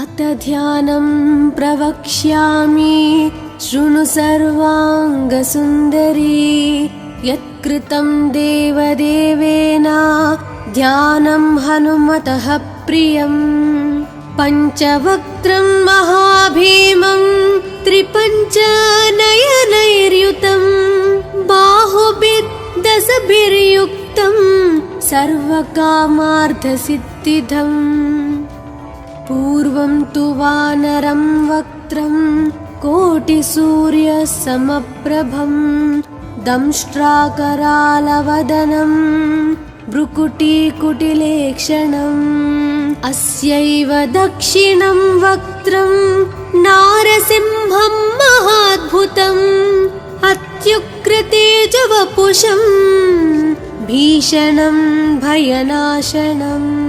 अथ ध्यानं प्रवक्ष्यामि शृणु सर्वाङ्गसुन्दरी। यत्कृतं देवदेवेन ध्यानं हनुमतः प्रियम्। पञ्चवक्त्रं महाभीमं त्रिपञ्चनयनैर्युतं बाहुभिर्दशभिर्युक्तं सर्वकामार्थसिद्धिदम्। पूर्वं तु वानरं वक्त्रं कोटिसूर्यसमप्रभं दंष्ट्राकरालवदनं भ्रुकुटीकुटिलेक्षणम्। अस्यैव दक्षिणं वक्त्रं नारसिंहं महाद्भुतम् अत्युग्रतेजवपुषं भीषणं भयनाशनम्।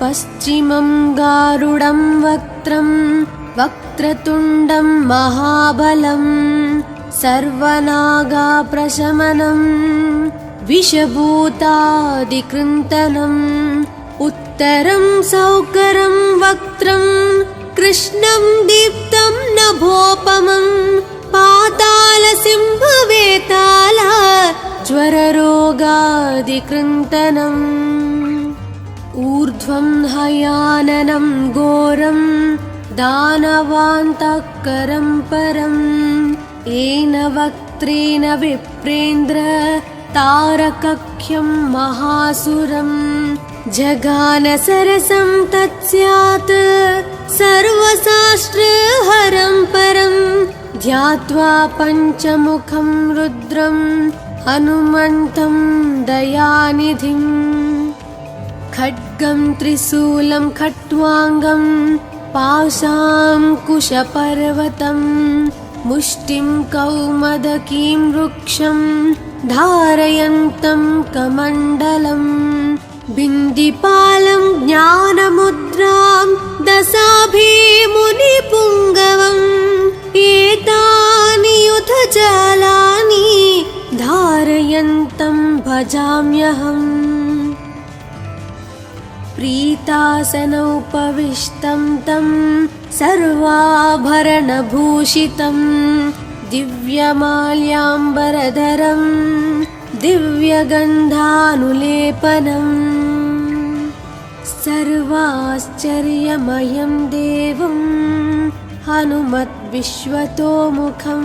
पश्चिमं गारुडं वक्त्रं वक्रतुण्डं महाबलं सर्वनागाप्रशमनं विषभूतादिकृन्तनम्। उत्तरं सौकरं वक्त्रं कृष्णं दीप्तं नभोपमं पातालसिंहवेताल ज्वररोगादिकृन्तनम्। ऊर्ध्वं हयाननं घोरं दानवान्तकरं परम् येन वक्त्रेण विप्रेन्द्र तारकख्यं महासुरम्। जगानसरसं तत्स्यात् सर्वशास्त्रहरं परं ध्यात्वा पञ्चमुखं रुद्रं हनुमन्तं दयानिधिम्। खड्गं त्रिशूलं खट्वाङ्गं पाशाङ्कुशपर्वतं मुष्टिं कौमदकीं वृक्षं धारयन्तं कमण्डलम्। बिन्दिपालं ज्ञानमुद्रां दशाभिमुनिपुङ्गवम् एतानि युधजालानि धारयन्तं भजाम्यहम्। प्रीतासनोपविष्टं तं सर्वाभरणभूषितं दिव्यमाल्याम्बरधरं दिव्यगन्धानुलेपनम्। सर्वाश्चर्यमयं देवं हनुमद्विश्वतोमुखं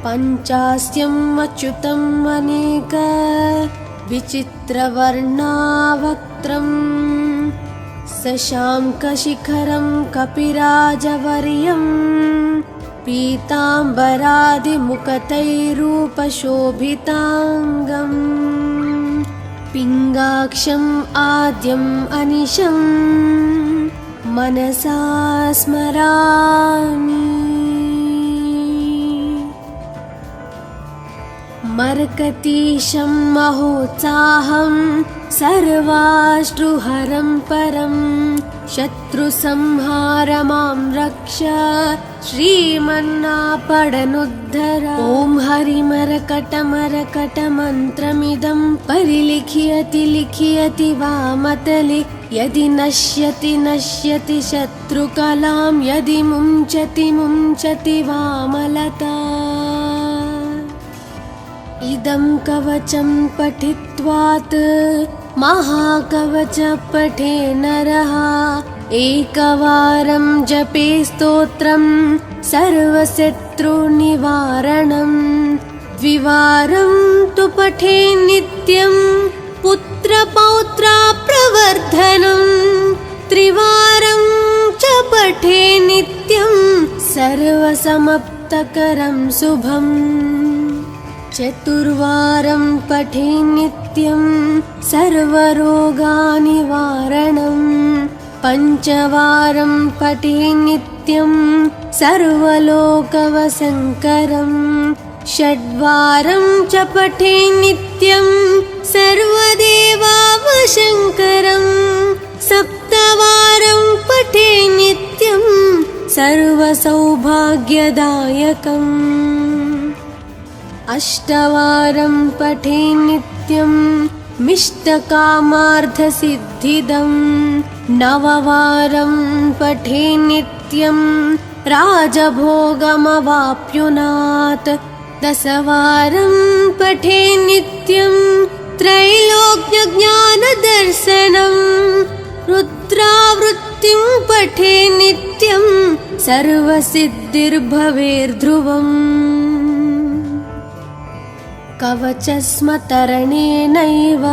पञ्चास्यम् अच्युतम् अनेक विचित्रवर्णावक्त्रम्। शशाङ्कशिखरं कपिराजवर्यं पीताम्बरादिमुकुटैरूपशोभिताङ्गम्। पिङ्गाक्षम् आद्यम् अनिशं मनसा स्मरामि। मर्कतीशं महोत्साहं सर्वाश्रुहरं परं शत्रुसंहारमां रक्ष श्रीमन्नापडनुद्धर। ॐ हरिमरकटमरकटमन्त्रमिदं परिलिख्यति लिख्यति वामतले। यदि नश्यति नश्यति शत्रुकलां यदि मुञ्चति मुञ्चति वामलता। इदं कवचं पठित्वात् महाकवच पठे नरः एकवारं जपे स्तोत्रं सर्वशत्रुनिवारणम्। द्विवारं तु पठे नित्यं पुत्रपौत्रप्रवर्धनम्। त्रिवारं च पठे नित्यं सर्वसमाप्तकरं शुभम्। चतुर्वारं पठे नित्यं सर्वरोगनिवारणम्। पञ्चवारं पठे नित्यं सर्वलोकवशङ्करम्। षड्वारं च पठे नित्यं सर्वदेवावशङ्करम्। सप्तवारं पठे नित्यं सर्वसौभाग्यदायकम्। अष्टवारं पठे नित्यं मिष्टकामार्थसिद्धिदं नववारं पठे नित्यं राजभोगमवाप्नुयात् दशवारं पठे नित्यं त्रैलोक्यज्ञानदर्शनं रुद्रावृत्तिं पठे नित्यं सर्वसिद्धिर्भवेर्ध्रुवम् कवचस्मतरणेनैव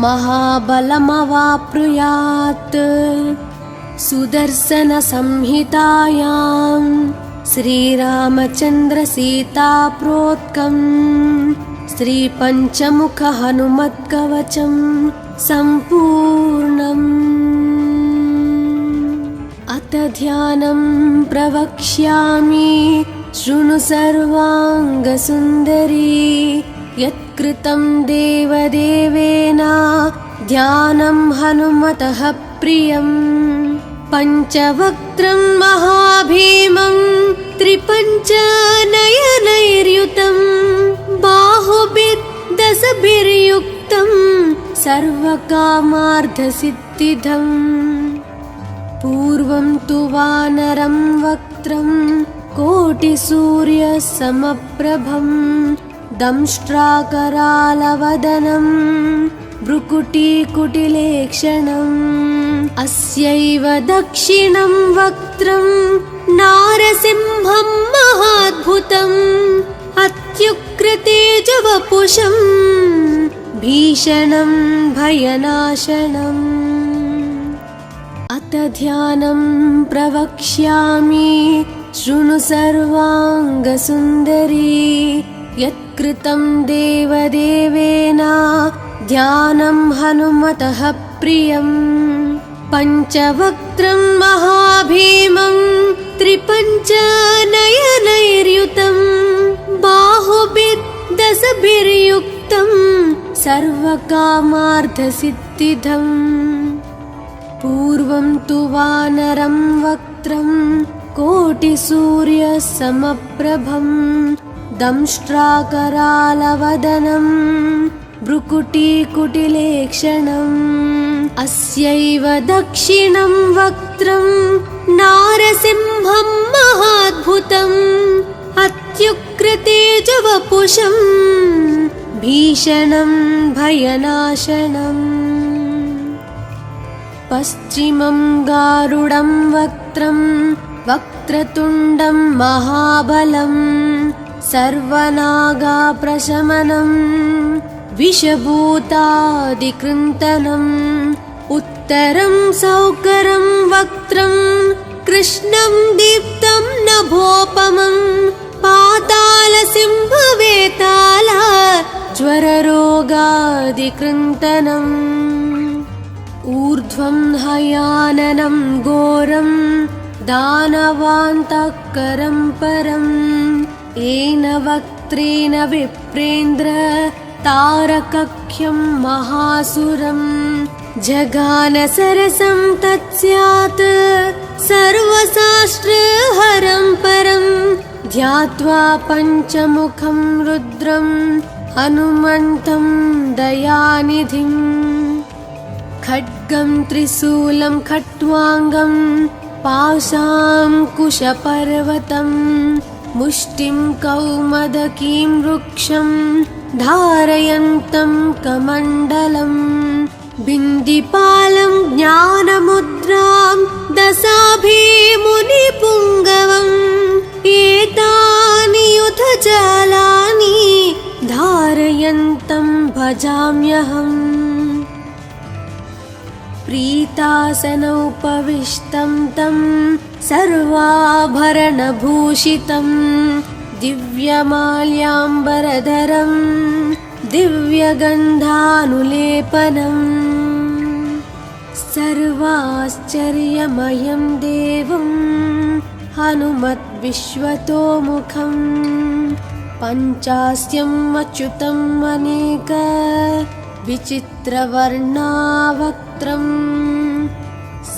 महाबलमवाप्नुयात् सुदर्शनसंहितायां श्रीरामचन्द्रसीताप्रोक्तं श्रीपञ्चमुखहनुमत्कवचं सम्पूर्णम् अथ ध्यानं प्रवक्ष्यामि शृणु सर्वाङ्गसुन्दरी यत्कृतं देवदेवेन ध्यानं हनुमतः प्रियं पञ्चवक्त्रं महाभीमं त्रिपञ्चनयनैर्युतं बाहुभिर्दशभिर्युक्तं सर्वकामार्थसिद्धिदम् पूर्वं तु वानरं वक्त्रं कोटिसूर्यसमप्रभं दंष्ट्राकरालवदनं भ्रुकुटीकुटिलेक्षणम् अस्यैव दक्षिणं वक्त्रं नारसिंहं महाद्भुतम् अत्युग्रतेजवपुषं भीषणं भयनाशनम् अथ ध्यानं प्रवक्ष्यामि शृणु सर्वाङ्गसुन्दरी यत्कृतं देवदेवेन ध्यानं हनुमतः प्रियं पञ्चवक्त्रं महाभीमं त्रिपञ्चनयनैर्युतं बाहुभिर्दशभिर्युक्तं सर्वकामार्थसिद्धिदम् पूर्वं तु वानरं वक्त्रं कोटिसूर्यसमप्रभं दंष्ट्राकरालवदनं भ्रुकुटीकुटिलेक्षणम् अस्यैव दक्षिणं वक्त्रं नारसिंहं महाद्भुतम् अत्युग्रतेजवपुषं भीषणं भयनाशनम् पश्चिमं गारुडं वक्त्रं वक्रतुण्डं महाबलं सर्वनागाप्रशमनं विषभूतादिकृन्तनम् उत्तरं सौकरं वक्त्रं कृष्णं दीप्तं नभोपमं पातालसिंहवेताला ज्वररोगादिकृन्तनम् ऊर्ध्वं हयाननं घोरं दानवान्तकरं परम् येन वक्त्रेण विप्रेन्द्र तारकख्यं महासुरं जगानसरसं तत्स्यात् सर्वशास्त्रहरं परं ध्यात्वा पञ्चमुखं रुद्रं हनुमन्तं दयानिधिम् खड्गं त्रिशूलं खट्वाङ्गं पाशाङ्कुशपर्वतं मुष्टिं कौमदकीं वृक्षं धारयन्तं कमण्डलं बिन्दिपालं ज्ञानमुद्रां दशाभिमुनिपुङ्गवम् एतानि युधजालानि धारयन्तं भजाम्यहम् प्रीतासनोपविष्टं तं सर्वाभरणभूषितं दिव्यमाल्याम्बरधरं दिव्यगन्धानुलेपनम् सर्वाश्चर्यमयं देवं हनुमद्विश्वतोमुखं पञ्चास्यम् अच्युतम् अनेक विचित्रवर्णावक्त्रं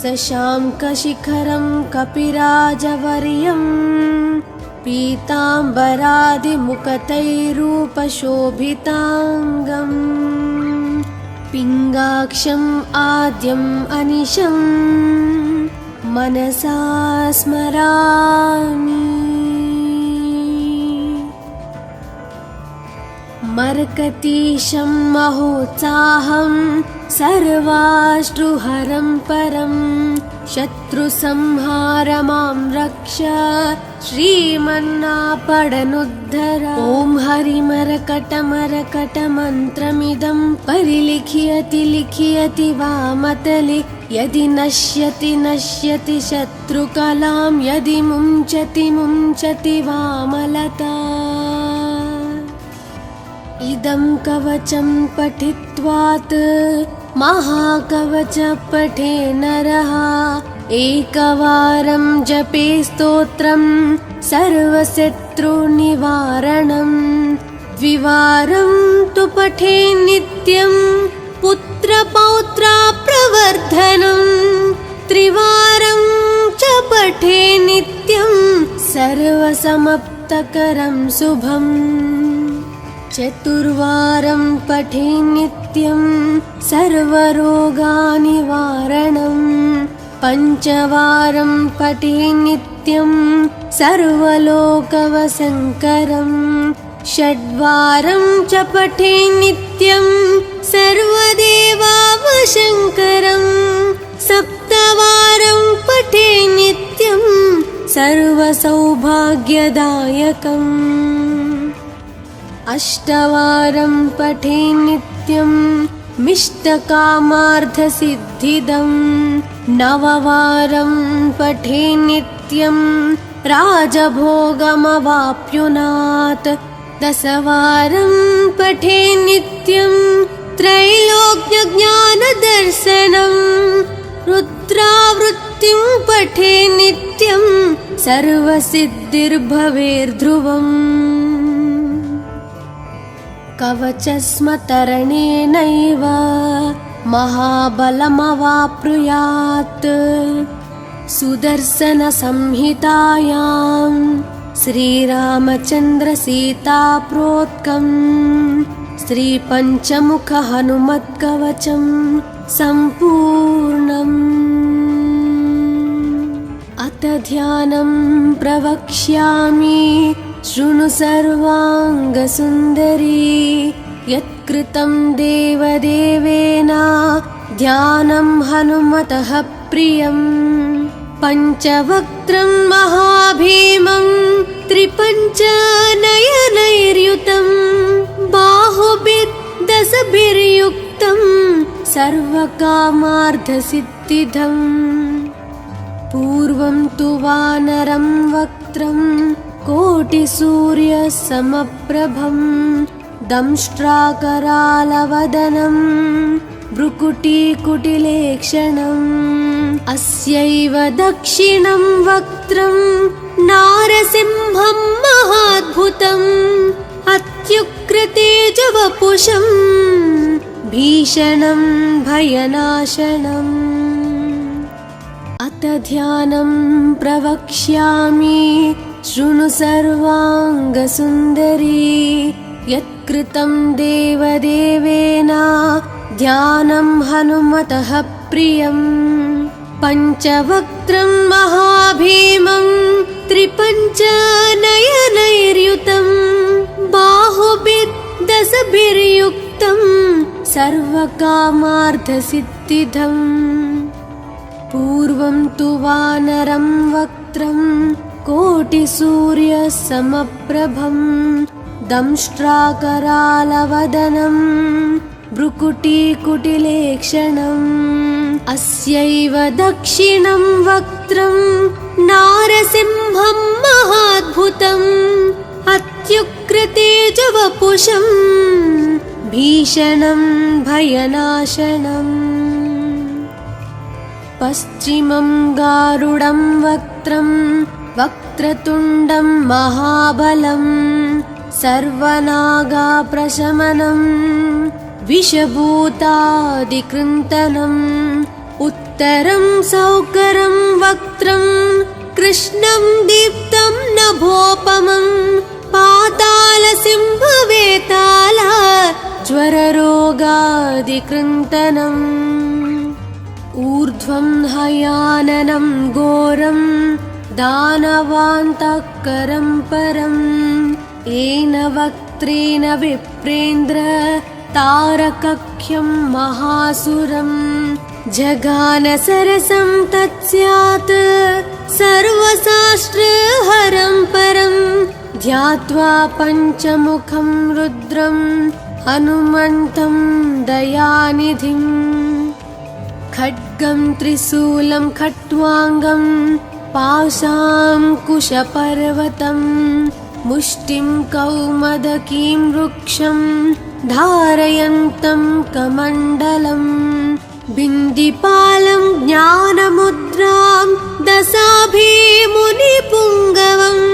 शशाङ्कशिखरं कपिराजवर्यं पीताम्बरादिमुकुटैरूपशोभिताङ्गम् पिङ्गाक्षम् आद्यम् अनिशं मनसा स्मरामि। मर्कतीशं महोत्साहं सर्वाश्रुहरं परं शत्रुसंहारमां रक्ष श्रीमन्नापडनुद्धर। ॐ हरिमरकटमरकटमन्त्रमिदं परिलिख्यति लिख्यति वामतले यदि नश्यति नश्यति शत्रुकलां यदि मुञ्चति मुञ्चति वामलता। इदं कवचं पठित्वात् महाकवच पठे नरः एकवारं जपे स्तोत्रं सर्वशत्रुनिवारणं। द्विवारं तु पठे नित्यं पुत्रपौत्राप्रवर्धनं। त्रिवारं च पठे नित्यं सर्वसमाप्तकरं शुभम्। चतुर्वारं पठे नित्यं सर्वरोगनिवारणं। पञ्चवारं पठे नित्यं सर्वलोकवशङ्करं। षड्वारं च पठे नित्यं सर्वदेवावशङ्करं। सप्तवारं पठे नित्यं सर्वसौभाग्यदायकम्। अष्टवारं पठे नित्यं मिष्टकामार्थसिद्धिदं। नववारं पठे नित्यं राजभोगमवाप्नुयात्। दशवारं पठे नित्यं त्रैलोक्यज्ञानदर्शनं। रुद्रावृत्तिं पठे नित्यं सर्वसिद्धिर्भवेर्ध्रुवम्। कवचस्मतरणेनैव महाबलमवाप्नुयात्। सुदर्शनसंहितायां श्रीरामचन्द्रसीताप्रोक्तं श्रीपञ्चमुखहनुमत्कवचं सम्पूर्णम्। अथ ध्यानं प्रवक्ष्यामि शृणु सर्वाङ्गसुन्दरी। यत्कृतं देवदेवेन ध्यानं हनुमतः प्रियं। पञ्चवक्त्रं महाभीमं त्रिपञ्चनयनैर्युतं। बाहुभिर्दशभिर्युक्तं सर्वकामार्थसिद्धिदम्। पूर्वं तु वानरं वक्त्रं कोटिसूर्यसमप्रभं। दंष्ट्राकरालवदनं भ्रुकुटीकुटिलेक्षणम्। अस्यैव दक्षिणं वक्त्रं नारसिंहं महाद्भुतम्। अत्युग्रतेजवपुषं भीषणं भयनाशनम्। अथ ध्यानं प्रवक्ष्यामि शृणु सर्वाङ्गसुन्दरी। यत्कृतं देवदेवेन ध्यानं हनुमतः प्रियं। पञ्चवक्त्रं महाभीमं त्रिपञ्चनयनैर्युतं। बाहुभिर्दशभिर्युक्तं सर्वकामार्थसिद्धिदम्। पूर्वं तु वानरं वक्त्रं कोटिसूर्यसमप्रभं। दंष्ट्राकरालवदनं भ्रुकुटीकुटिलेक्षणम्। अस्यैव दक्षिणं वक्त्रं नारसिंहं महाद्भुतम्। अत्युग्रतेजवपुषं भीषणं भयनाशनम्। पश्चिमं गारुडं वक्त्रं वक्रतुण्डं महाबलं। सर्वनागाप्रशमनं विषभूतादिकृन्तनम्। उत्तरं सौकरं वक्त्रं कृष्णं दीप्तं नभोपमं। पातालसिंहवेताल ज्वलनं स्वररोगादिकृन्तनम् ऊर्ध्वं हयाननं घोरं दानवान्तःकरं परम् येन वक्त्रेण विप्रेन्द्र तारकख्यं महासुरम् जगान सरसं तत्स्यात् सर्वशास्त्रहरं परं ध्यात्वा पञ्चमुखं रुद्रं हनुमन्तं दयानिधिम् खड्गं त्रिशूलं खट्वाङ्गं पाशाङ्कुशपर्वतं मुष्टिं कौमदकीं वृक्षं धारयन्तं कमण्डलम् बिन्दिपालं ज्ञानमुद्रां दशाभिमुनिपुङ्गवम्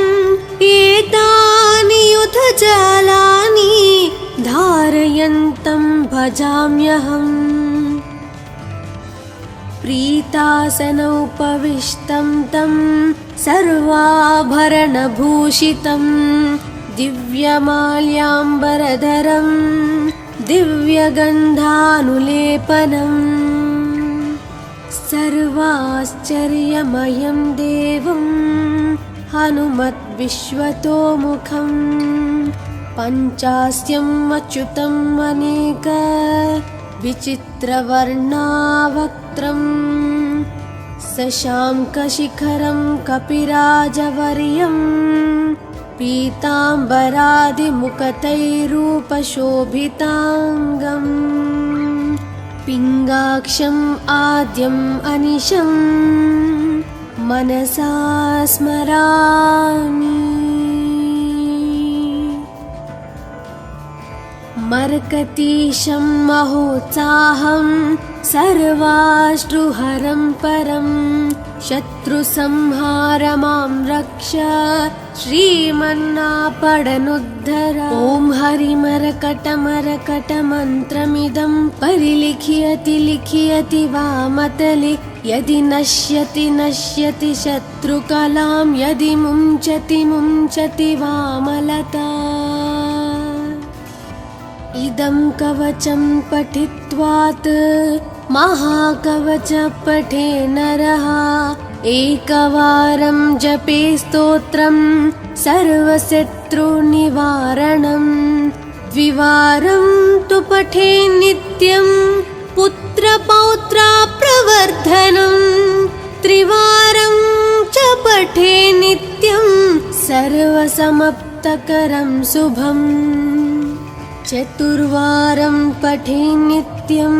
एतानि युधजालानि धारयन्तं भजाम्यहम् प्रीतासनोपविष्टं तं सर्वाभरणभूषितं दिव्यमाल्याम्बरधरं दिव्यगन्धानुलेपनम् सर्वाश्चर्यमयं देवं हनुमद्विश्वतोमुखं पञ्चास्यम् अच्युतम् अनेक विचित्रवर्णावक्त्रं शशाङ्कशिखरं कपिराजवर्यं पीताम्बरादिमुखतैरूपशोभिताङ्गम् पिङ्गाक्षम् आद्यम् अनिशं मनसा स्मरामि मर्कतीशं महोत्साहं सर्वाश्रुहरं परं शत्रुसंहार मां रक्ष श्रीमन्नापडनुद्धर ॐ हरिमरकटमरकटमन्त्रमिदं परिलिख्यति लिख्यति वामतले यदि नश्यति नश्यति शत्रुकलां यदि मुञ्चति मुञ्चति वामलता इदं कवचं पठित्वात् महाकवच पठे नरः एकवारं जपे स्तोत्रं सर्वशत्रुनिवारणम् द्विवारं तु पठे नित्यं पुत्रपौत्राप्रवर्धनम् त्रिवारं च पठे नित्यं सर्वसमाप्तकरं शुभम् चतुर्वारं पठे नित्यं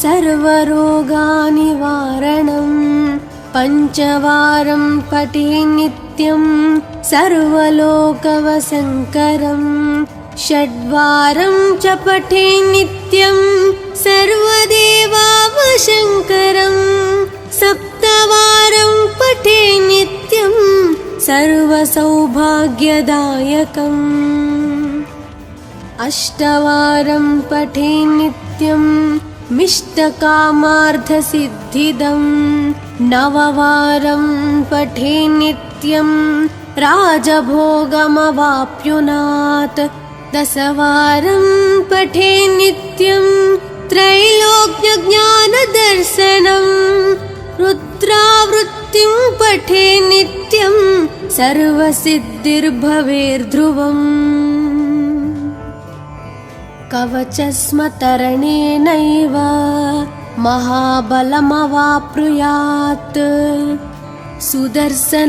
सर्वरोगनिवारणम् पञ्चवारं पठे नित्यं सर्वलोकवशङ्करम् षड्वारं च पठे नित्यं सर्वदेवावशङ्करम् सप्तवारं पठे नित्यं सर्वसौभाग्यदायकम् अष्टवारं पठे नित्यं मिष्टकामार्थसिद्धिदम् नववारं पठे नित्यं राजभोगमवाप्नुयात् दशवारं पठे नित्यं त्रैलोक्यज्ञानदर्शनम् रुद्रावृत्तिं पठे नित्यं सर्वसिद्धिर्भवेर्ध्रुवम् कवचस्मतरणेनैव महाबलमवाप्नुयात् सुदर्शनसंहितायां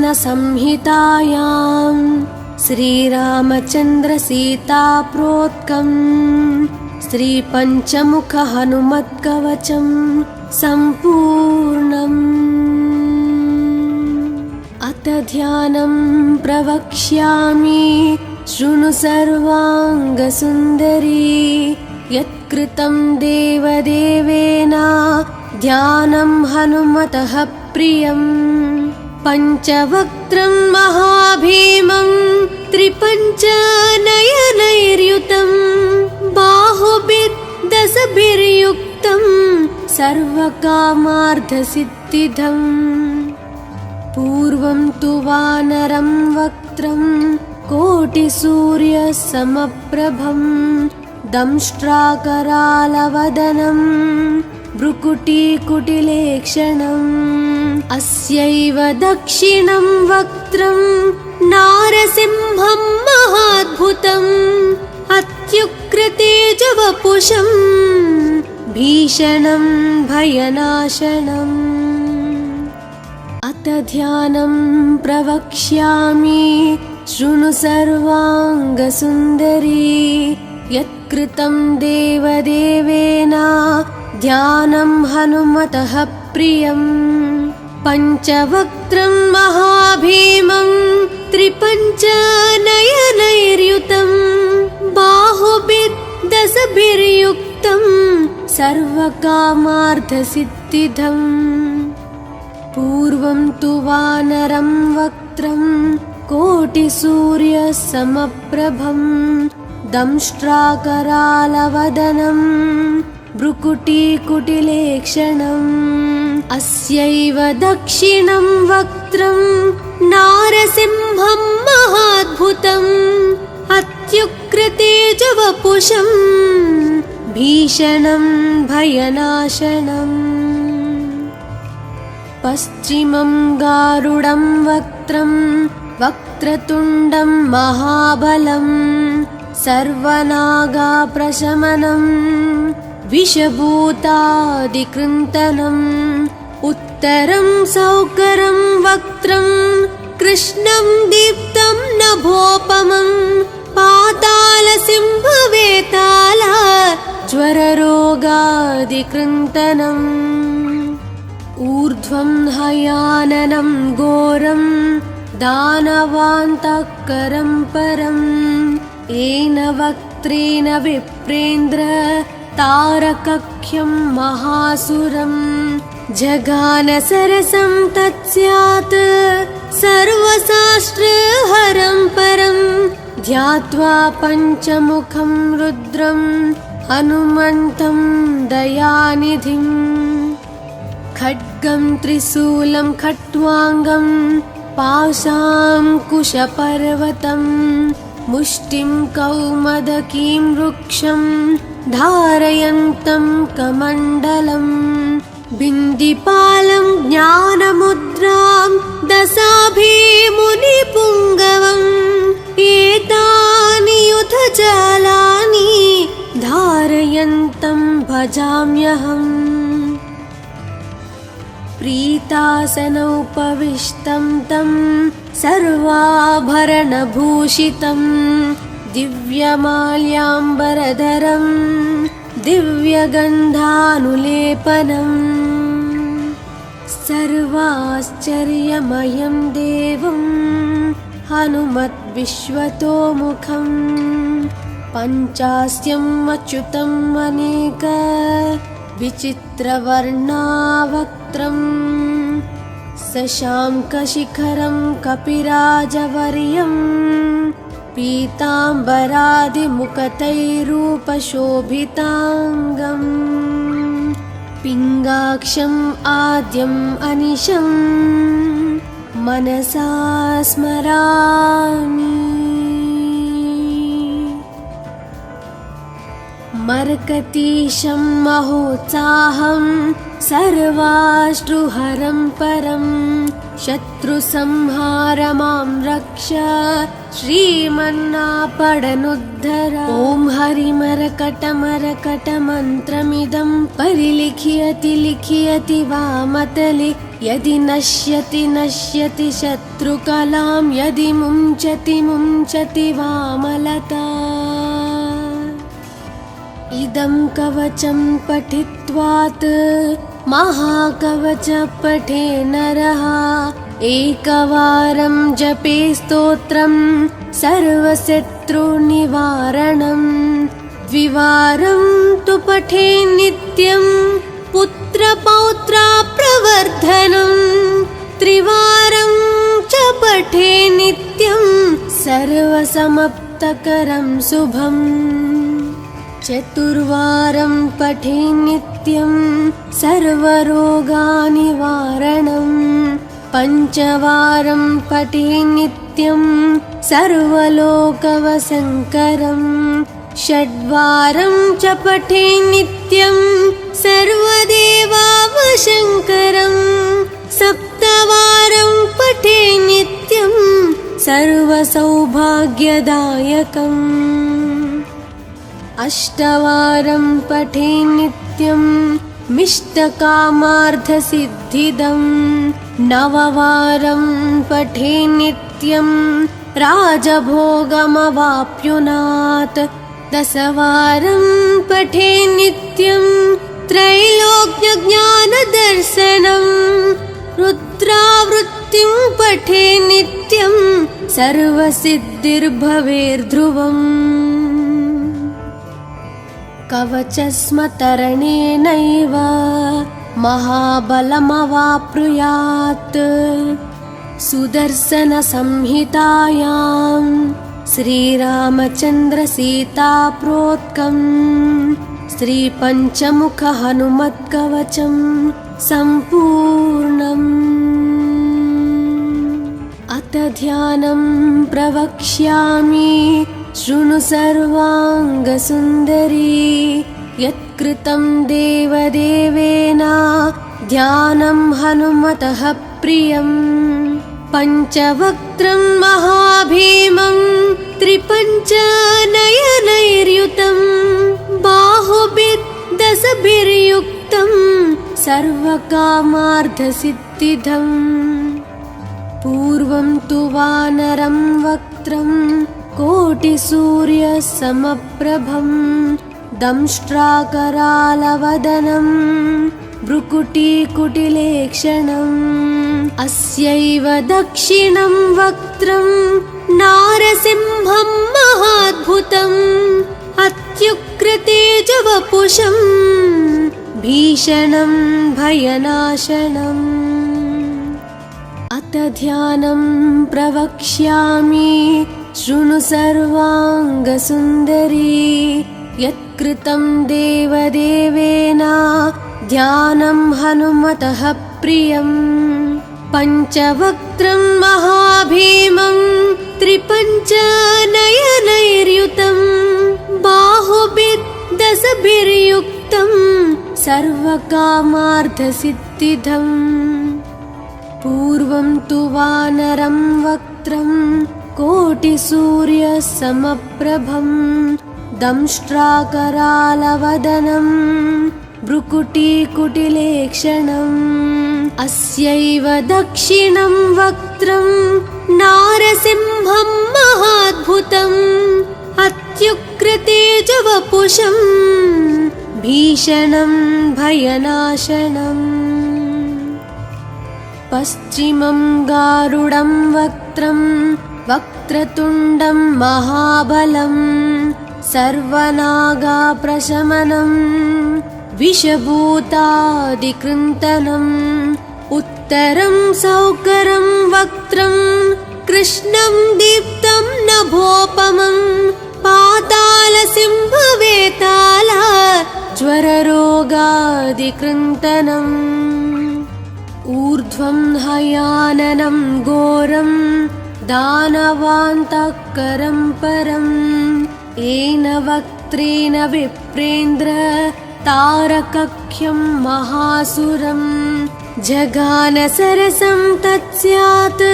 श्रीरामचन्द्रसीताप्रोक्तं श्रीपञ्चमुखहनुमत्कवचं सम्पूर्णम् अथ ध्यानं प्रवक्ष्यामि शृणु सर्वाङ्गसुन्दरी यत्कृतं देवदेवेन ध्यानं हनुमतः प्रियम् पञ्चवक्त्रं महाभीमं त्रिपञ्चनयनैर्युतं बाहुभिर्दशभिर्युक्तं सर्वकामार्थसिद्धिदम् पूर्वं तु वानरं वक्त्रं कोटिसूर्यसमप्रभं दंष्ट्राकरालवदनं भ्रुकुटीकुटिलेक्षणम् अस्यैव दक्षिणं वक्त्रं नारसिंहं महाद्भुतम् अत्युग्रतेजवपुषं भीषणं भयनाशनम् अत ध्यानं प्रवक्ष्यामि शृणु सर्वाङ्गसुन्दरी यत्कृतं देवदेवेन ध्यानं हनुमतः प्रियं पञ्चवक्त्रं महाभीमं त्रिपञ्चनयनैर्युतं बाहुभिर्दशभिर्युक्तं सर्वकामार्थसिद्धिदम् पूर्वं तु वानरं वक्त्रं कोटिसूर्यसमप्रभं दंष्ट्राकरालवदनं भ्रुकुटीकुटिलेक्षणम् अस्यैव दक्षिणं वक्त्रं नारसिंहं महाद्भुतम् अत्युग्रतेजवपुषं भीषणं भयनाशनम् पश्चिमं गारुडं वक्त्रं वक्रतुण्डं महाबलं सर्वनागाप्रशमनं विषभूतादिकृन्तनम् उत्तरं सौकरं वक्त्रं कृष्णं दीप्तं नभोपमं पातालसिंहवेताल ज्वररोगादिकृन्तनम् ऊर्ध्वं हयाननं घोरं दानवान्तकरं परं येन वक्त्रेण विप्रेन्द्र तारकख्यं महासुरं जगान सरसं तत्स्यात् सर्वशास्त्रहरं परं ध्यात्वा पञ्चमुखं रुद्रं हनुमन्तं दयानिधिम् खड्गं त्रिशूलं खट्वाङ्गं पाशाङ्कुशपर्वतं मुष्टिं कौमदकीं वृक्षं धारयन्तं कमण्डलं बिन्दिपालं ज्ञानमुद्रां दशाभिमुनिपुङ्गवम् एतानि युधजालानि धारयन्तं भजाम्यहम् प्रीतासनोपविष्टं तं सर्वाभरणभूषितं दिव्यमाल्याम्बरधरं दिव्यगन्धानुलेपनं सर्वाश्चर्यमयं देवं हनुमद्विश्वतोमुखं पञ्चास्यम् अच्युतम् अनेक विचित्रवर्णावक्त्रं शशाङ्कशिखरं कपिराजवर्यं पीताम्बरादिमुकुटैरूपशोभिताङ्गम् पिङ्गाक्षम् आद्यम् अनिशं मनसा स्मरामि मर्कतीशं महोत्साहं सर्वाश्रुहरं परं शत्रुसंहार मां रक्ष श्रीमन्नापडनुद्धर ॐ हरिमरकटमरकटमन्त्रमिदं परिलिख्यति लिख्यति वामतले यदि नश्यति नश्यति शत्रुकलां यदि मुञ्चति मुञ्चति वामलता इदं कवचं पठित्वात् महाकवच पठे नरः एकवारं जपे स्तोत्रं सर्वशत्रुनिवारणं द्विवारं तु पठे नित्यं पुत्रपौत्राप्रवर्धनं त्रिवारं च पठे नित्यं सर्वसमाप्तकरं शुभम् चतुर्वारं पठे नित्यं सर्वरोगनिवारणं पञ्चवारं पठे नित्यं सर्वलोकवशङ्करं षड्वारं च पठे नित्यं सर्वदेवावशङ्करं सप्तवारं पठे नित्यं सर्वसौभाग्यदायकम् अष्टवारं पठे नित्यं मिष्टकामार्थसिद्धिदं नववारं पठे नित्यं राजभोगमवाप्नुयात् दशवारं पठे नित्यं त्रैलोक्यज्ञानदर्शनं रुद्रावृत्तिं पठे नित्यं सर्वसिद्धिर्भवेर्ध्रुवम् कवचस्मतरणेनैव महाबलमवाप्नुयात् सुदर्शनसंहितायां श्रीरामचन्द्रसीताप्रोक्तं श्रीपञ्चमुखहनुमत्कवचं सम्पूर्णम् अथ ध्यानं प्रवक्ष्यामि शृणु सर्वाङ्गसुन्दरी यत्कृतं देवदेवेन ध्यानं हनुमतः प्रियम् पञ्चवक्त्रं महाभीमं त्रिपञ्चनयनैर्युतं बाहुभिर्दशभिर्युक्तं सर्वकामार्थसिद्धिदम् पूर्वं तु वानरं वक्त्रं कोटिसूर्यसमप्रभं दंष्ट्राकरालवदनं भ्रुकुटीकुटिलेक्षणम् अस्यैव दक्षिणं वक्त्रं नारसिंहं महाद्भुतम् अत्युग्रतेजवपुषं भीषणं भयनाशनम् अथ ध्यानं प्रवक्ष्यामि शृणु सर्वाङ्गसुन्दरी यत्कृतं देवदेवेन ध्यानं हनुमतः प्रियम् पञ्चवक्त्रं महाभीमं त्रिपञ्चनयनैर्युतं बाहुभिर्दशभिर्युक्तं सर्वकामार्थसिद्धिदम् पूर्वं तु वानरं वक्त्रं कोटिसूर्यसमप्रभं दंष्ट्राकरालवदनं भ्रुकुटीकुटिलेक्षणम् अस्यैव दक्षिणं वक्त्रं नारसिंहं महाद्भुतम् अत्युग्रतेजवपुषं भीषणं भयनाशनम् पश्चिमं गारुडं वक्त्रं वक्रतुण्डं महाबलं सर्वनागाप्रशमनं विषभूतादिकृन्तनम् उत्तरं सौकरं वक्त्रं कृष्णं दीप्तं नभोपमं पातालसिंहवेताल ज्वररोगादिकृन्तनम् ऊर्ध्वं हयाननं घोरं दानवान्तकरं परं येन वक्त्रेण विप्रेन्द्र तारकख्यं महासुरं जगानसरसं तत्स्यात्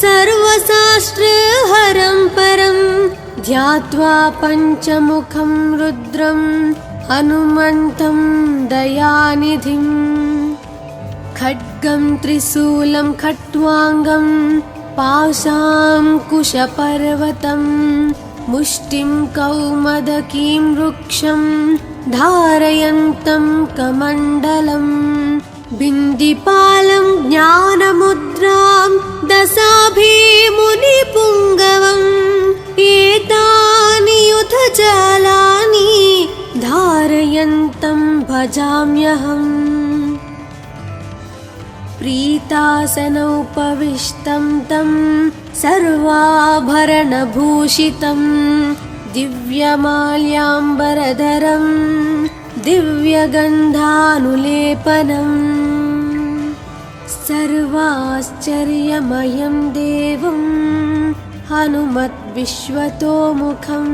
सर्वशास्त्रहरं परं ध्यात्वा पञ्चमुखं रुद्रं हनुमन्तं दयानिधिम् खड्गं त्रिशूलं खट्वाङ्गं पाशाङ्कुशपर्वतं मुष्टिं कौमदकीं वृक्षं धारयन्तं कमण्डलं बिन्दिपालं ज्ञानमुद्रां दशाभिमुनिपुङ्गवम् एतानि युधजालानि धारयन्तं भजाम्यहम् प्रीतासनोपविष्टं तं सर्वाभरणभूषितं दिव्यमाल्याम्बरधरं दिव्यगन्धानुलेपनम् सर्वाश्चर्यमयं देवं हनुमद्विश्वतोमुखं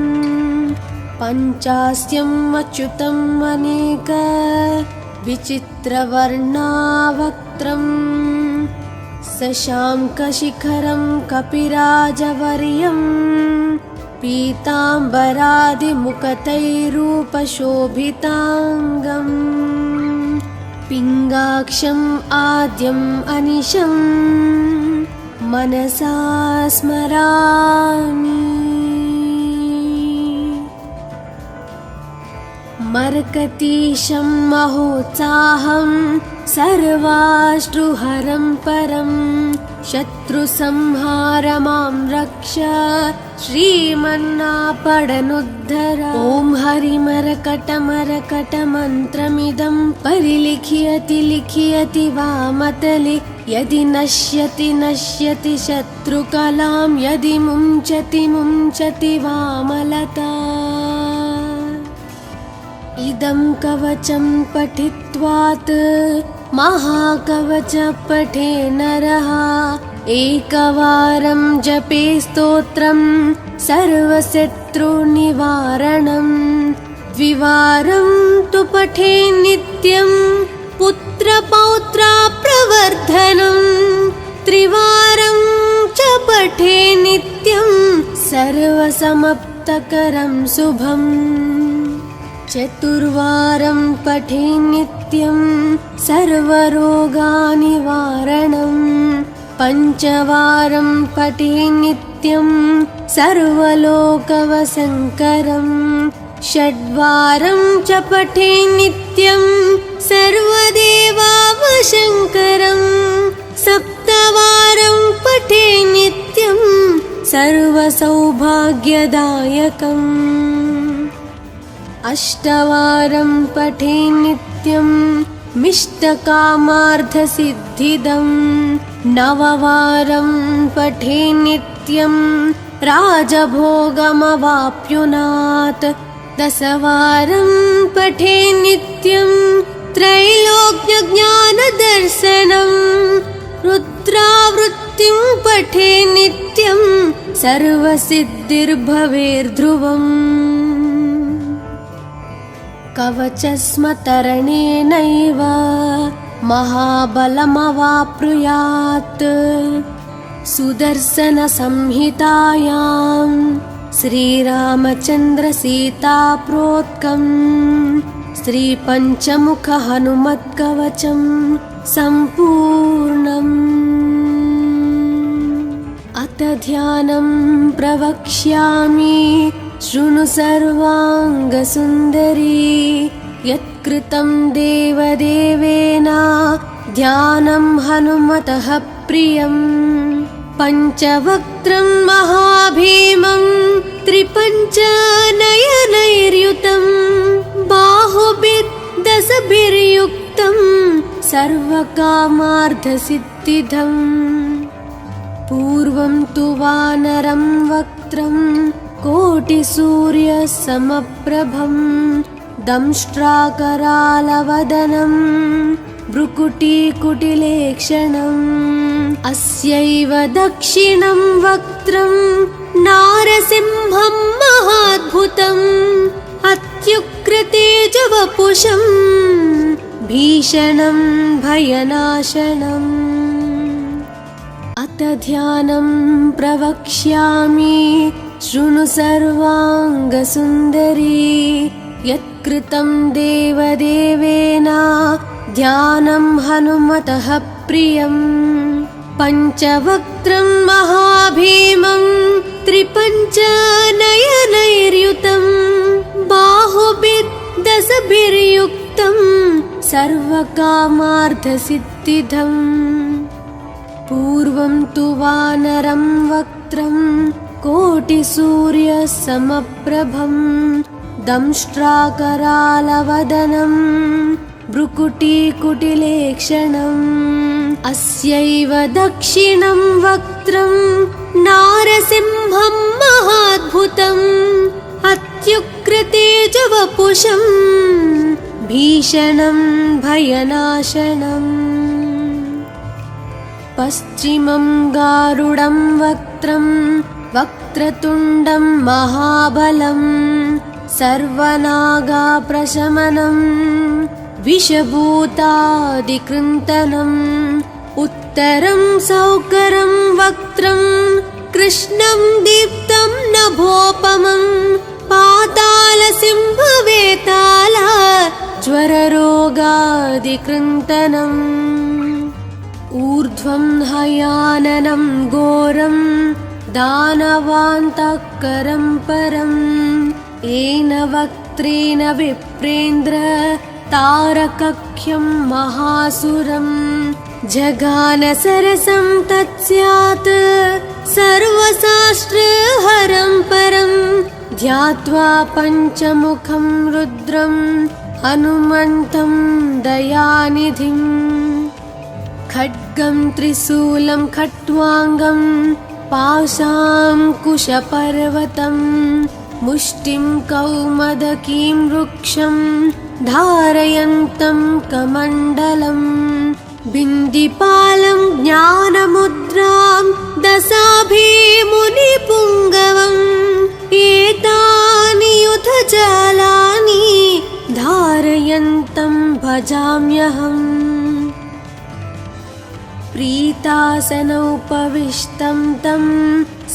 पञ्चास्यम् अच्युतम् अनेक विचित्रवर्णावक्त्रम् शशाङ्कशिखरं कपिराजवर्यं पीताम्बरादिमुखतैरूपशोभिताङ्गम् पिङ्गाक्षम् आद्यम् अनिशम् मनसा स्मरामि। मर्कतीशं महोत्साहं सर्वाश्रुहरं परं शत्रुसंहार मां रक्ष श्रीमन्नापडनुद्धर। ॐ हरिमरकटमरकटमन्त्रमिदं परिलिख्यति लिख्यति वामतले यदि नश्यति नश्यति शत्रुकलां यदि मुञ्चति मुञ्चति वामलता। इदं कवचं पठित्वात् महाकवच पठे नरः एकवारं जपे स्तोत्रं सर्वशत्रुनिवारणं द्विवारं तु पठे नित्यं पुत्रपौत्राप्रवर्धनं त्रिवारं च पठे नित्यं सर्वसमाप्तकरं शुभम् चतुर्वारं पठे नित्यं सर्वरोगनिवारणं पञ्चवारं पठे नित्यं सर्वलोकवशङ्करं षड्वारं च पठे नित्यं सर्वदेवावशङ्करं सप्तवारं पठे नित्यं सर्वसौभाग्यदायकम् अष्टवारं पठे नित्यं मिष्टकामार्थसिद्धिदं नववारं पठे नित्यं राजभोगमवाप्नुयात् दशवारं पठे नित्यं त्रैलोक्यज्ञानदर्शनं रुद्रावृत्तिं पठे नित्यं सर्वसिद्धिर्भवेर्ध्रुवम् कवचस्मतरणेनैव महाबलमवाप्नुयात् सुदर्शनसंहितायां श्रीरामचन्द्रसीताप्रोक्तं श्रीपञ्चमुखहनुमत्कवचं सम्पूर्णम्। अथ ध्यानं प्रवक्ष्यामि शृणु सर्वाङ्गसुन्दरी यत्कृतं देवदेवेन ध्यानं हनुमतः प्रियं पञ्चवक्त्रं महाभीमं त्रिपञ्चनयनैर्युतं बाहुभिर्दशभिर्युक्तं सर्वकामार्थसिद्धिदम् पूर्वं तु वानरं वक्त्रं कोटिसूर्यसमप्रभं दंष्ट्राकरालवदनं भ्रुकुटीकुटिलेक्षणम् अस्यैव दक्षिणं वक्त्रं नारसिंहं महाद्भुतम् अत्युग्रतेजवपुषं भीषणं भयनाशनम्। अथ ध्यानं प्रवक्ष्यामि शृणु सर्वाङ्गसुन्दरी यत्कृतं देवदेवेन ध्यानं हनुमतः प्रियं पञ्चवक्त्रं महाभीमं त्रिपञ्चनयनैर्युतं बाहुभिर्दशभिर्युक्तं सर्वकामार्थसिद्धिदम् पूर्वं तु वानरं वक्त्रं कोटिसूर्यसमप्रभं दंष्ट्राकरालवदनं भ्रुकुटीकुटिलेक्षणम् अस्यैव दक्षिणं वक्त्रं नारसिंहं महाद्भुतम् अत्युग्रतेजवपुषं भीषणं भयनाशनम्। पश्चिमं गारुडं वक्त्रं वक्रतुण्डं महाबलं सर्वनागाप्रशमनम् विषभूतादिकृन्तनम् उत्तरं सौकरं वक्त्रं कृष्णं दीप्तं नभोपमं पातालसिंहवेताल ज्वररोगादिकृन्तनम् ऊर्ध्वं हयाननं घोरं दानवान्तःकरं परम् येन वक्त्रेण विप्रेन्द्र तारकख्यं महासुरम् जगानसरसं तत्स्यात् सर्वशास्त्रहरं परं ध्यात्वा पञ्चमुखं रुद्रं हनुमन्तं दयानिधिम् खड्गं त्रिशूलं खट्वाङ्गं पाशाङ्कुशपर्वतं मुष्टिं कौमदकीं वृक्षं धारयन्तं कमण्डलम् बिन्दिपालं ज्ञानमुद्रां दशाभिमुनिपुङ्गवम् एतानि युधजालानि धारयन्तं भजाम्यहम् प्रीतासनोपविष्टं तं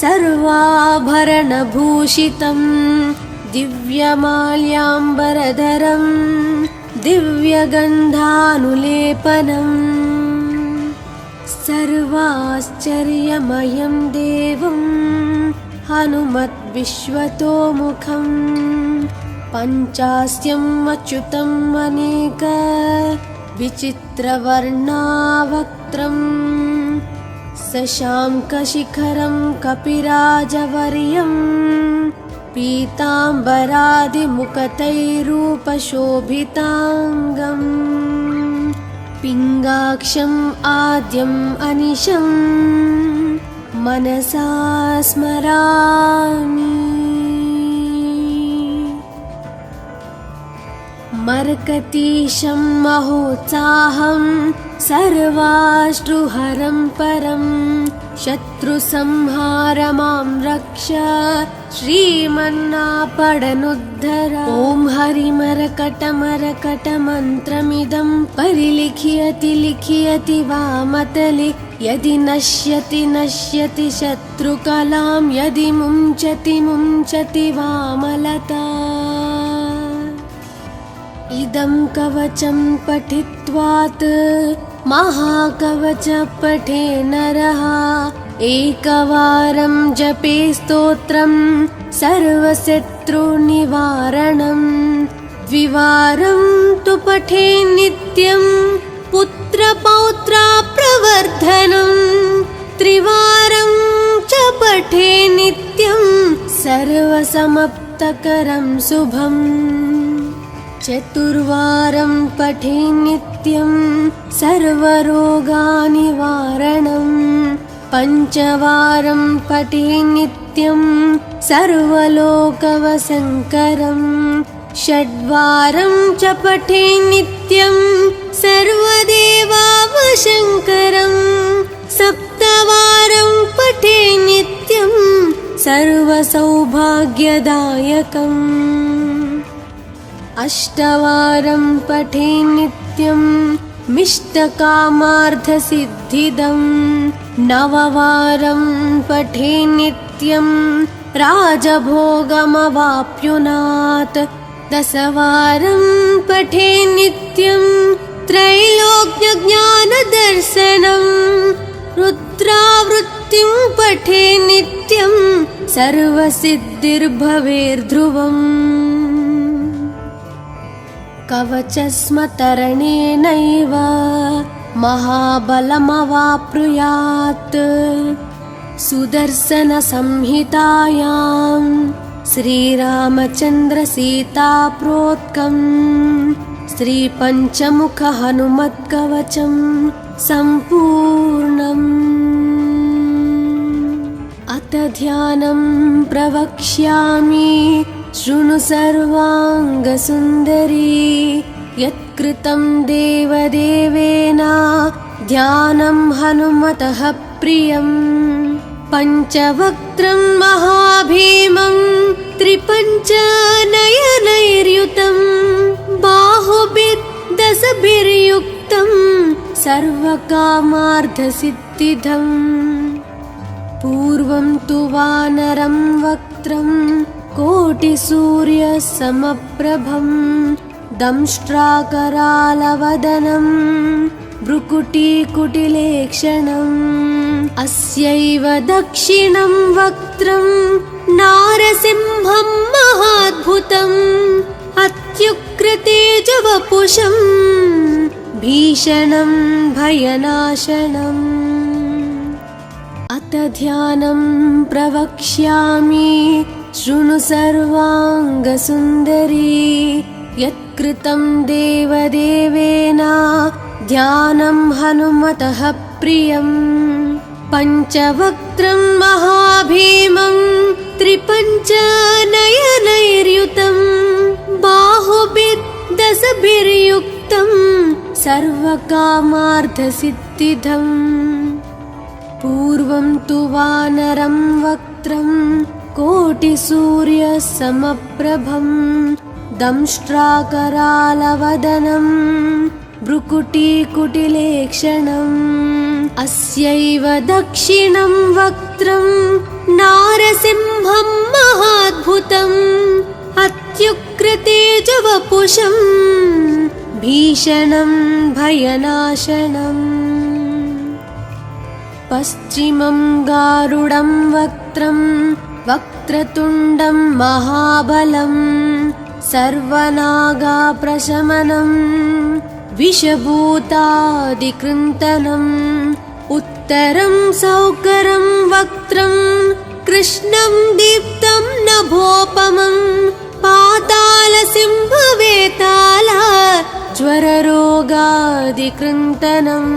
सर्वाभरणभूषितं दिव्यमाल्याम्बरधरं दिव्यगन्धानुलेपनम् सर्वाश्चर्यमयं देवं हनुमद्विश्वतोमुखं पञ्चास्यम् अच्युतम् अनेक विचित्रवर्णावक्त्रम् शशाङ्कशिखरं कपिराजवर्यं पीताम्बरादिमुकुटैरूपशोभिताङ्गम् पिङ्गाक्षम् आद्यम् अनिशं मनसा स्मरामि मर्कतीशं महोत्साहं सर्वाश्रुहरं परं शत्रुसंहारमां रक्ष श्रीमन्नापडनुद्धर ॐ हरिमरकटमरकटमन्त्रमिदं परिलिख्यति लिख्यति वामतले यदि नश्यति नश्यति शत्रुकलां यदि मुञ्चति मुञ्चति वामलता इदं कवचं पठित्वात् महाकवच पठे नरः एकवारं जपे स्तोत्रं सर्वशत्रुनिवारणं द्विवारं तु पठे नित्यं पुत्रपौत्राप्रवर्धनं त्रिवारं च पठे नित्यं सर्वसमाप्तकरं शुभम् चतुर्वारं पठे नित्यं सर्वरोगनिवारणं पञ्चवारं पठे नित्यं सर्वलोकवशङ्करं षड्वारं च पठे नित्यं सर्वदेवावशङ्करं सप्तवारं पठे नित्यं सर्वसौभाग्यदायकम् अष्टवारं पठे नित्यं मिष्टकामार्थसिद्धिदं नववारं पठे नित्यं राजभोगमवाप्नुयात् दशवारं पठे नित्यं त्रैलोक्यज्ञानदर्शनं रुद्रावृत्तिं पठे नित्यं सर्वसिद्धिर्भवेर्ध्रुवम् कवचस्मतरणेनैव महाबलमवाप्नुयात् सुदर्शनसंहितायां श्रीरामचन्द्रसीताप्रोक्तं श्रीपञ्चमुखहनुमत्कवचं सम्पूर्णम् अथ ध्यानं प्रवक्ष्यामि शृणु सर्वाङ्गसुन्दरी यत्कृतं देवदेवेन ध्यानं हनुमतः प्रियम् पञ्चवक्त्रं महाभीमं त्रिपञ्चनयनैर्युतं बाहुभिर्दशभिर्युक्तं सर्वकामार्थसिद्धिदम् पूर्वं तु वानरं वक्त्रं कोटिसूर्यसमप्रभं दंष्ट्राकरालवदनं भ्रुकुटीकुटिलेक्षणम् अस्यैव दक्षिणं वक्त्रं नारसिंहं महाद्भुतम् अत्युग्रतेजवपुषं भीषणं भयनाशनम् अथ ध्यानं प्रवक्ष्यामि शृणु सर्वाङ्गसुन्दरी यत्कृतं देवदेवेन ध्यानं हनुमतः प्रियम् पञ्चवक्त्रं महाभीमं त्रिपञ्चनयनैर्युतं बाहुभिर्दशभिर्युक्तं सर्वकामार्थसिद्धिदम् पूर्वं तु वानरं वक्त्रं कोटिसूर्यसमप्रभं दंष्ट्राकरालवदनं भ्रुकुटीकुटिलेक्षणम् अस्यैव दक्षिणं वक्त्रं नारसिंहं महाद्भुतम् अत्युग्रतेजवपुषं भीषणं भयनाशनम् पश्चिमं गारुडं वक्त्रं वक्रतुण्डं महाबलं सर्वनागाप्रशमनं विषभूतादिकृन्तनम् उत्तरं सौकरं वक्त्रं कृष्णं दीप्तं नभोपमं पातालसिंहवेताला ज्वररोगादिकृन्तनम्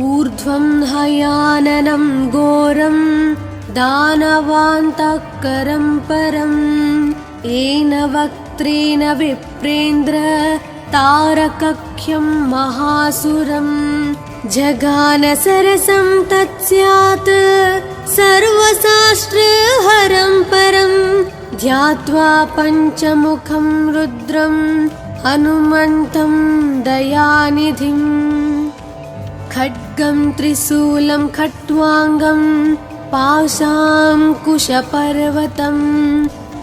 ऊर्ध्वं हयाननं घोरं दानवान्तःकरं परम् येन वक्त्रेण विप्रेन्द्र तारकख्यं महासुरं जगानसरसं तत्स्यात् सर्वशास्त्रहरं परं ध्यात्वा पञ्चमुखं रुद्रं हनुमन्तं दयानिधिम् खड्गं त्रिशूलं खट्वाङ्गं पाशाङ्कुशपर्वतं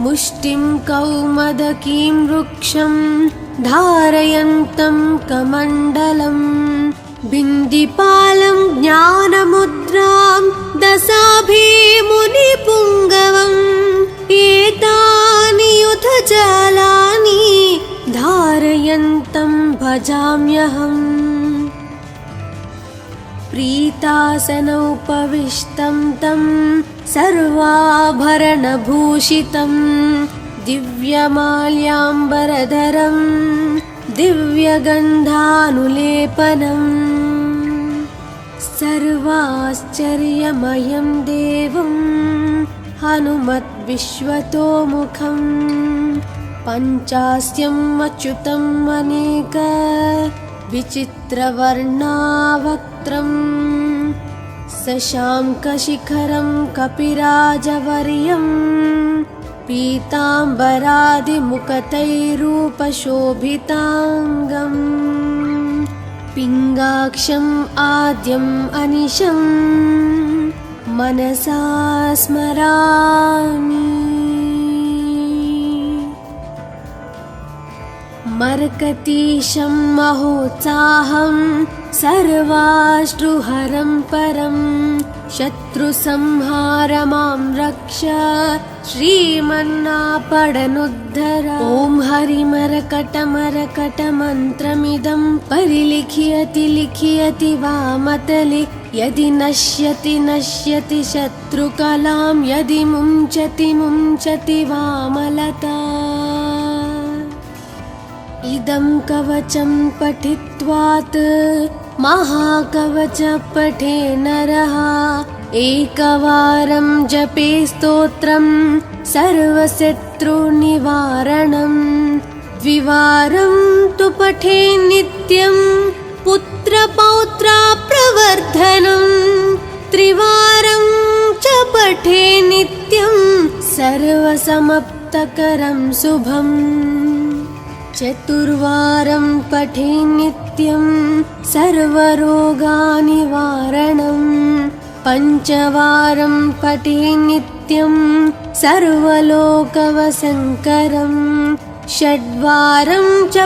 मुष्टिं कौमदकीं वृक्षं धारयन्तं कमण्डलं बिन्दिपालं ज्ञानमुद्रां दशाभिमुनिपुङ्गवम् एतानि युधजालानि धारयन्तं भजाम्यहम् प्रीतासनोपविष्टं तं सर्वाभरणभूषितं दिव्यमाल्याम्बरधरं दिव्यगन्धानुलेपनम् सर्वाश्चर्यमयं देवं हनुमद्विश्वतोमुखं पञ्चास्यम् अच्युतम् अनेक विचित्रवर्णावक्त्रं शशाङ्कशिखरं कपिराजवर्यं पीताम्बरादिमुखतैरूपशोभिताङ्गम् पिङ्गाक्षम् आद्यम् अनिशं मनसा स्मरामि मर्कतीशं महोत्साहं सर्वाश्रुहरं परं शत्रुसंहार मां रक्ष श्रीमन्नापडनुद्धर ॐ हरिमरकटमरकटमन्त्रमिदं परिलिख्यति लिख्यति वामतले यदि नश्यति नश्यति शत्रुकलां यदि मुञ्चति मुञ्चति वामलता इदं कवचं पठित्वात् महाकवच पठे नरः एकवारं जपे स्तोत्रं सर्वशत्रुनिवारणं द्विवारं तु पठे नित्यं पुत्रपौत्राप्रवर्धनं त्रिवारं च पठे नित्यं सर्वसमप्तकरं शुभम् चतुर्वारं पठे नित्यं सर्वरोगानिवारणम् पञ्चवारं पठे नित्यं सर्वलोकवशङ्करम् षड्वारं च